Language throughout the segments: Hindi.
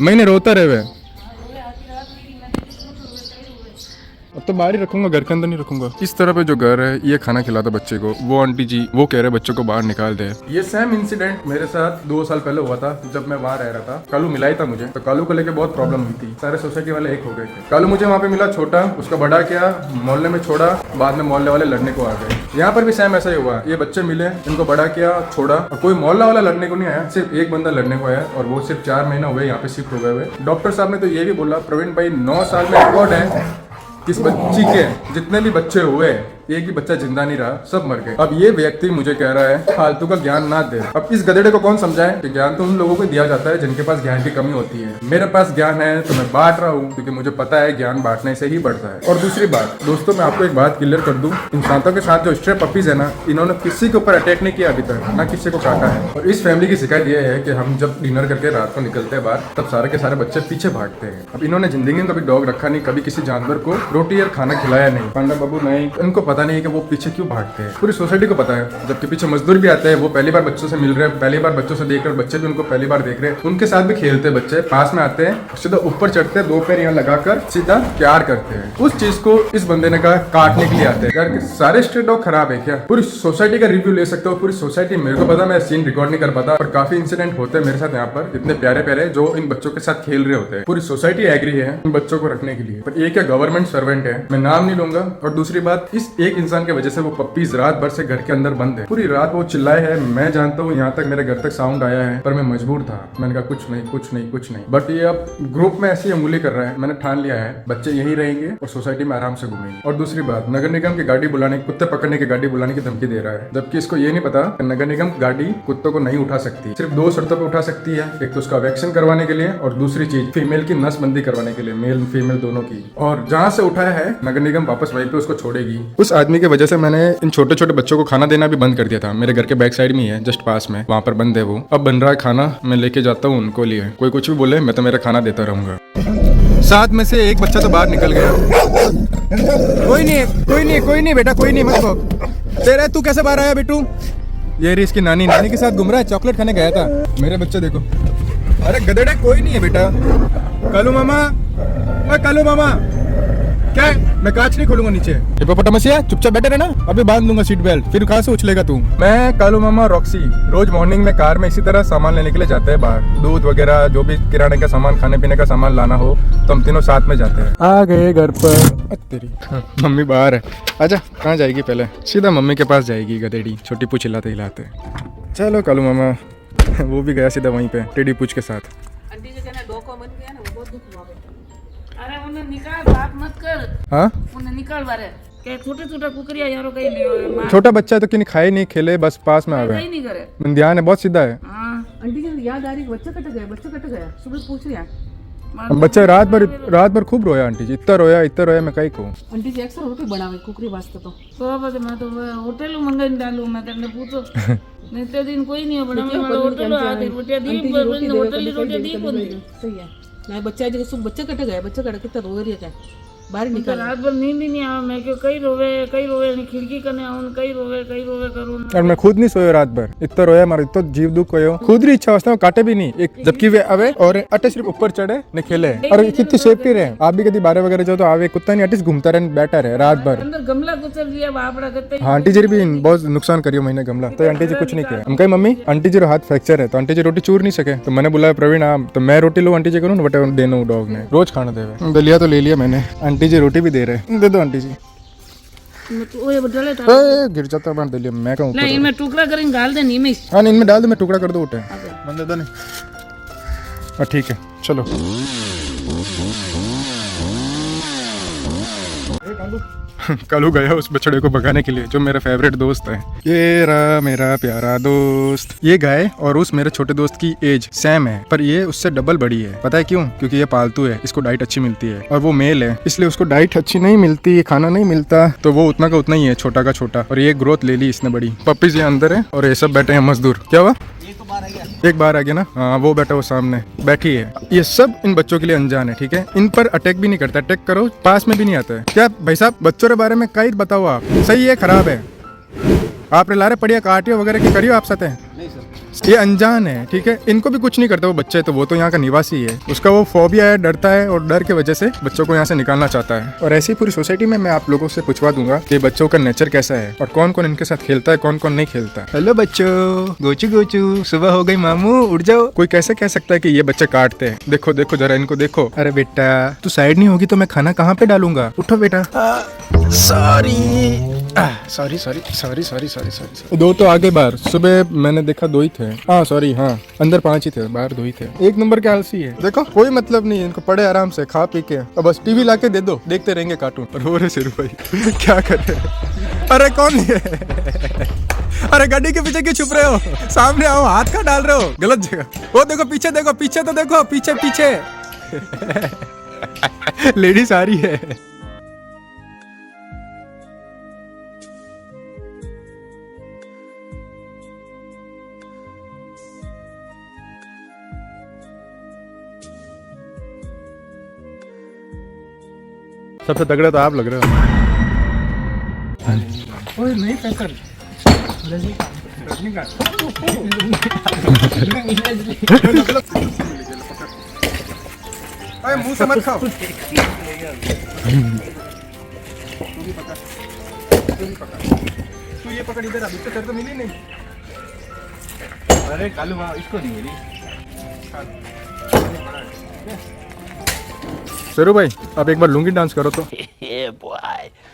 महीने रोता रहे। अब तो बाहर ही रखूंगा, घर के अंदर नहीं रखूंगा। इस तरह पे जो घर है ये खाना खिलाता बच्चे को, वो आंटी जी वो कह रहे बच्चों को बाहर निकाल दे। ये सेम इंसिडेंट मेरे साथ 2 साल पहले हुआ था जब मैं वहाँ रह रहा था। कालू मिला ही था मुझे, तो कालू को लेके बहुत प्रॉब्लम हुई थी। सारे सोसाइटी वाले एक हो गए थे। कालू मुझे वहाँ पे मिला छोटा, उसका बड़ा किया, मोहल्ले में छोड़ा, बाद में मोहल्ले वाले लड़ने को आ गए। यहाँ पर भी सेम ऐसा ही हुआ। ये बच्चे मिले, इनको बड़ा किया, छोड़ा, और कोई मोहल्ला वाला लड़ने को नहीं आया, सिर्फ एक बंदा लड़ने को आया, और वो सिर्फ 4 महीना हुए यहाँ पे शिफ्ट हो गए हुए। डॉक्टर साहब ने तो ये भी बोला, प्रवीण भाई 9 साल में रिकॉर्ड है किस बच्ची के जितने भी बच्चे हुए एक भी बच्चा जिंदा नहीं रहा, सब मर गए। अब ये व्यक्ति मुझे कह रहा है फालतू का ज्ञान ना दे। अब इस गधेड़े को कौन समझाए कि ज्ञान तो उन लोगों को दिया जाता है जिनके पास ज्ञान की कमी होती है। मेरे पास ज्ञान है तो मैं बांट रहा हूँ, क्योंकि मुझे पता है ज्ञान बांटने से ही बढ़ता है। और दूसरी बात दोस्तों, मैं आपको एक बात क्लियर कर दूं, इंसानों के साथ जो स्ट्रे पपीज है ना, इन्होंने किसी के ऊपर अटैक नहीं किया अभी तक, ना किसी को काटा है। और इस फैमिली की शिकायत ये है कि हम जब डिनर करके रात को निकलते हैं बाहर, तब सारे के सारे बच्चे पीछे भागते हैं। अब इन्होंने जिंदगी में कभी डॉग रखा नहीं, कभी किसी जानवर को रोटी या खाना खिलाया नहीं। पांडा बाबू नहीं, इनको पता नहीं है कि वो पीछे क्यों भागते हैं। पूरी सोसाइटी को पता है, जबकि पीछे मजदूर भी आते हैं, वो पहली बार बच्चों से मिल रहे हैं, पहली बार बच्चों से देख रहे, बच्चे भी उनको पहली बार देख रहे हैं, उनके साथ भी खेलते हैं। बच्चे पास में आते हैं, सीधा ऊपर चढ़ते हैं, 2 पैर यहाँ लगाकर सीधा प्यार करते हैं। उस चीज को इस बंदे ने कहा काटने के लिए आते हैं। यार सारे स्ट्रीट डॉग खराब है क्या? पूरी सोसाइटी का रिव्यू ले सकते हो, पूरी सोसाइटी। मेरे को पता, मैं सीन रिकॉर्ड नहीं कर पाता, पर काफी इंसिडेंट होते हैं मेरे साथ यहाँ पर, इतने प्यारे प्यारे जो इन बच्चों के साथ खेल रहे होते हैं। पूरी सोसाइटी एग्री है इन बच्चों को रखने के लिए, पर ये क्या गवर्नमेंट सर्वेंट है, मैं नाम नहीं लूंगा। और दूसरी बात, इस एक इंसान की वजह से वो पप्पीज रात भर से घर के अंदर बंद है। पूरी रात वो चिल्लाए है, मैं जानता हूँ यहाँ तक मेरे घर तक साउंड आया है, पर मैं मजबूर था। मैंने कहा कुछ नहीं कुछ नहीं कुछ नहीं। बट ये अब ग्रुप में ऐसी अमूली कर रहा है, मैंने ठान लिया है बच्चे यही रहेंगे और सोसाइटी में आराम से घूमेंगे। और दूसरी बात, नगर निगम की गाड़ी बुलाने, कुत्ते पकड़ने की गाड़ी बुलाने की धमकी दे रहा है, जबकि इसको ये नहीं पता कि नगर निगम गाड़ी कुत्तों को नहीं उठा सकती। सिर्फ 2 शर्तों पर उठा सकती है, एक तो उसका वैक्सीन करवाने के लिए, और दूसरी चीज फीमेल की नसबंदी करवाने के लिए, मेल फीमेल दोनों की। और जहाँ से उठाया है नगर निगम वापस वहीं पे उसको छोड़ेगी। उस आदमी की वजह से मैंने इन छोटे छोटे बच्चों को खाना देना भी बंद कर दिया था। मेरे घर के बैक साइड में ही है, जस्ट पास में, वहाँ पर बंद है वो। अब बन रहा है खाना, मैं लेके जाता हूँ उनको लिए। कोई कुछ भी बोले, मैं तो मेरा खाना देता रहूंगा। 7 में से एक बच्चा तो बाहर निकल गया। कोई नहीं कोई नहीं कोई नहीं बेटा, कोई नहीं, मत को तेरे। तू कैसे बाहर आया बेटू? ये रही इसकी नानी, नानी के साथ घूम रहा है, चॉकलेट खाने गया था। मेरे बच्चे देखो, अरे गधेड़े कोई नहीं है बेटा। कालू मामा, कालू मामा, क्या है? मैं कांच नहीं खोलूंगा नीचे। हिप्पोपोटामसिया, चुपचाप बैठे रहना, अभी बांध दूंगा सीट बेल्ट, फिर कहाँ से उछलेगा तू। मैं कालू मामा रॉक्सी रोज मॉर्निंग में कार में इसी तरह सामान लेने के लिए जाते हैं बाहर। दूध वगैरह जो भी किराने का सामान, खाने पीने का सामान लाना हो तो हम तीनों साथ में जाते हैं। आ गए घर पर। तेरी मम्मी बाहर है, आजा। कहाँ जाएगी? पहले सीधा मम्मी के पास जाएगी गधेड़ी, छोटी पूछ हिलाते हिलाते। चलो कालू मामा, वो भी गया सीधा वहीं पे टेढ़ी पूछ के साथ। अरे उन्हें निकाल, बात मत कर। हाँ, उन्हें निकाल बारे के छोटे छोटे कुकरिया यारो कहीं लियो। छोटा बच्चा है तो किन्हीं खाए नहीं, खेले बस पास में आ गए। नहीं करे, मन ध्यान है, बहुत सीधा है। हाँ आंटी जी याद आ रही, बच्चा कट गया, सुबह पूछ रहा। बच्चा रात भर खूब रोया आंटी जी, इतना रोया मैं कहीं को। आंटी जी अक्सर रोटी बनावे कुकरी वास्ते तो मैं तो होटल मंगाई डालू, मैं तेरे पूछो नित्य दिन कोई नहीं बनावे वाला होटल आते रोटियां दी, होटल की रोटियां दी कौन सही है ना। बच्चा बच्चा कट गया, कितना रो रही है, बाहर निकल। रात भर नींद ही नहीं आवा, मैं क्यों कहीं रोवे खिड़की करने आऊं, कहीं रोवे करूं। और मैं खुद नहीं सोया रात भर, इतना रोया, मारो इतना जीव दुख हो, खुद ही इच्छा होता काटे भी नहीं एक, जबकि वे आवे और अटे सिर्फ ऊपर चढ़े न खेले। और कितनी सेफ्टी रहे। आप भी कभी बाहर वगैरह जाओ तो आवे कुत्ता नहीं अटिस घूमता रहे, बैठा रहे रात भर। अंदर गमला कुचल दिया बापड़ा करते। हाँ आंटी जी भी बहुत नुकसान करियो मैंने गमला, तो आंटी जी कुछ नहीं किया। हम कहे मम्मी आंटी जी हाथ फ्रैक्चर है, तो आंटी जी रोटी चूर नहीं सके, तो मैंने बुलाया प्रवीण आम, तो मैं रोटी लूँ आंटी जी करूँ, बटे देना डॉग ने रोज खाना दे। दलिया तो ले लिया मैंने, आंटी जी रोटी भी दे रहे, दे दो आंटी जी। गिर जाता बांध दलिया, मैं कहूँ नहीं, इनमें टुकड़ा करेंगे डाल दे, नहीं हाँ इनमें डाल दो, मैं टुकड़ा कर दो उठे बंद दे दो नहीं। ठीक है चलो। कालू गया उस बछड़े को भगाने के लिए, जो मेरा फेवरेट दोस्त है। ये रहा मेरा प्यारा दोस्त। ये गाय और उस मेरे छोटे दोस्त की एज सेम है, पर ये उससे डबल बड़ी है। पता है क्यों? क्योंकि ये पालतू है, इसको डाइट अच्छी मिलती है, और वो मेल है, इसलिए उसको डाइट अच्छी नहीं मिलती, खाना नहीं मिलता, तो वो उतना का उतना ही है, छोटा का छोटा। और ये ग्रोथ ले ली इसने बड़ी। पप्पीज ये अंदर है और ये सब बैठे हैं मजदूर। क्या हुआ? एक बार आ गया ना, हाँ वो बैठा वो सामने बैठी है। ये सब इन बच्चों के लिए अनजान है, ठीक है? इन पर अटैक भी नहीं करता, अटैक करो पास में भी नहीं आता है। क्या भाई साहब बच्चों के बारे में कई बताओ आप, सही है खराब है? आप ला रहे पढ़िया कार्टियो वगैरह की करियो आप साथ हैं? नहीं सर। ये अनजान है, ठीक है, इनको भी कुछ नहीं करता, वो बच्चे तो वो तो यहाँ का निवासी है, उसका वो फोबिया है, डरता है और डर की वजह से बच्चों को यहाँ से निकालना चाहता है। और ऐसी पूरी सोसाइटी में मैं आप लोगों से पूछवा दूंगा कि बच्चों का नेचर कैसा है और कौन कौन इनके साथ खेलता है, कौन कौन नहीं खेलता। हेलो बच्चों, गोचू गोचू, सुबह हो गई मामू, उठ जाओ। कोई कैसे कह सकता है कि ये बच्चे काटते हैं? देखो देखो जरा इनको देखो। अरे बेटा तू साइड नहीं होगी तो मैं खाना कहाँ पे डालूंगा? उठो बेटा। Sorry sorry sorry sorry sorry sorry sorry. दो तो आगे बाहर, सुबह मैंने देखा 2 ही थे। हाँ सॉरी, हाँ अंदर 5 ही थे, बाहर 2 ही थे। एक नंबर के आलसी है, देखो कोई मतलब नहीं है इनको, पड़े आराम से खा पी के, अब बस टीवी लाके दे दो, देखते रहेंगे कार्टून। और हो रहे शेरू भाई क्या कर रहे हैं? अरे कौन है? अरे गाड़ी के पीछे क्यों छुप रहे हो? सामने आओ, हाथ का डाल रहे हो गलत जगह। वो देखो पीछे, देखो पीछे तो देखो, पीछे पीछे लेडीज आ रही है। सबसे तगड़ा तो आप लग रहे हो। ओए नहीं पैसा मुंह से मत खाओ। तू ये पकड़ इधर, अभी तो तेरे तो मिली नहीं। अरे कालू वहाँ इसको नहीं मिली। शेरू भाई आप एक बार लुंगी डांस करो तो।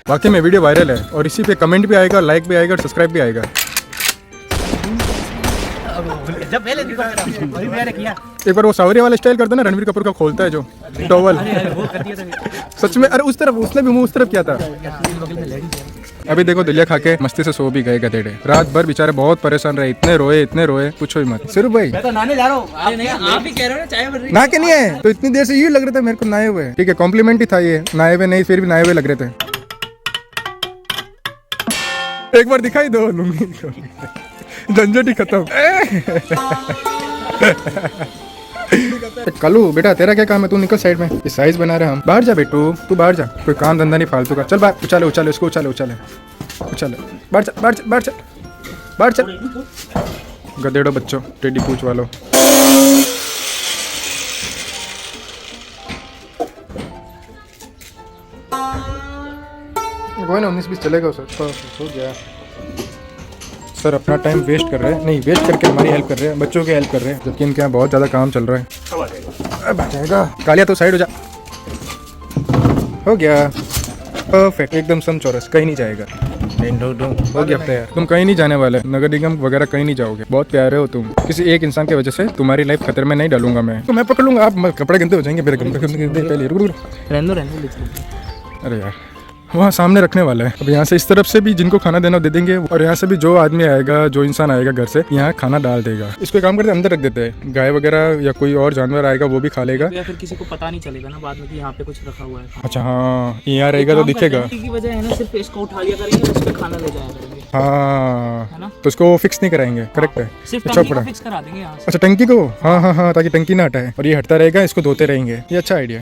वाकई में वीडियो वायरल है और इसी पे कमेंट भी आएगा, लाइक भी आएगा और सब्सक्राइब भी आएगा। जब पहले वही मैंने किया। एक बार वो सावरिया वाला स्टाइल करता ना, रणवीर कपूर का खोलता है जो टॉवल, सच में। अरे उस तरफ, उसने भी मुंह उस तरफ किया था। अभी देखो दलिया खा के मस्ती से सो भी गए गधेड़े। रात भर बेचारे बहुत परेशान रहे, इतने रोए पूछो ही मत। सिर्फ भाई मैं तो नहाने जा रहा हूँ। आप ही कह रहे हो ना चाय बन रही। ना के नहीं है तो इतनी देर से ये लग रहा था मेरे को नहाए हुए। ठीक है कॉम्प्लीमेंट ही था ये, नहाए हुए नहीं फिर भी नहाए हुए लग रहे थे। एक बार दिखाई दो लुंगी को, झंझट ही खत्म। कलू बेटा तेरा क्या काम है? तू निकल साइड में, इस साइज बना रहे हम। बाहर जा बेटू, तू बाहर जा, कोई काम धंधा नहीं फालतू का। चल बाहर, उछाले उछाले इसको, उछाले उछाले उछाले। बाहर चल, बाहर चल, बाहर चल, बाहर चल। गधेड़ो बच्चों, टेडी पूछ वालों। कोई ना 19-20 चलेगा सर, हो गया। सर अपना टाइम वेस्ट कर रहे हैं, नहीं वेस्ट करके हमारी हेल्प कर रहे हैं, बच्चों की हेल्प कर रहे हैं, जबकि इनके यहाँ बहुत ज़्यादा काम चल रहा है। अब आ जाएगा। कालिया तो साइड हो जा। हो गया परफेक्ट, एकदम समचौरस, कहीं नहीं जाएगा। हो गया तैयार। तुम कहीं नहीं जाने वाले, नगर निगम वगैरह कहीं नहीं जाओगे, बहुत प्यारे हो तुम। किसी एक इंसान की वजह से तुम्हारी लाइफ खतरे में नहीं डालूंगा मैं, तो मैं पकड़ लूंगा। आप कपड़े गंदे हो जाएंगे मेरे, पहले रहने अरे यार वहाँ सामने रखने वाला है। अब यहाँ से इस तरफ से भी जिनको खाना देना दे देंगे, और यहाँ से भी जो आदमी आएगा, जो इंसान आएगा घर से, यहाँ खाना डाल देगा। इसको काम करते अंदर रख देते हैं, गाय वगैरह या कोई और जानवर आएगा वो भी खा लेगा, या फिर किसी को पता नहीं चलेगा ना बाद में कि यहाँ पे कुछ रखा हुआ है। अच्छा हाँ, यहाँ रहेगा तो दिखेगा। की वजह है ना, सिर्फ इसको उठा लिया करेंगे, उस पे खाना ले जाया करेंगे। हाँ तो उसको फिक्स नहीं कराएंगे, करेक्ट है। सिर्फ अच्छा टंकी को पड़ा, फिक्स करा देंगे यहाँ से। अच्छा टंकी को, हाँ हाँ हाँ, ताकि टंकी ना हटाए और ये हटता रहेगा, इसको धोते रहेंगे, ये अच्छा आइडिया।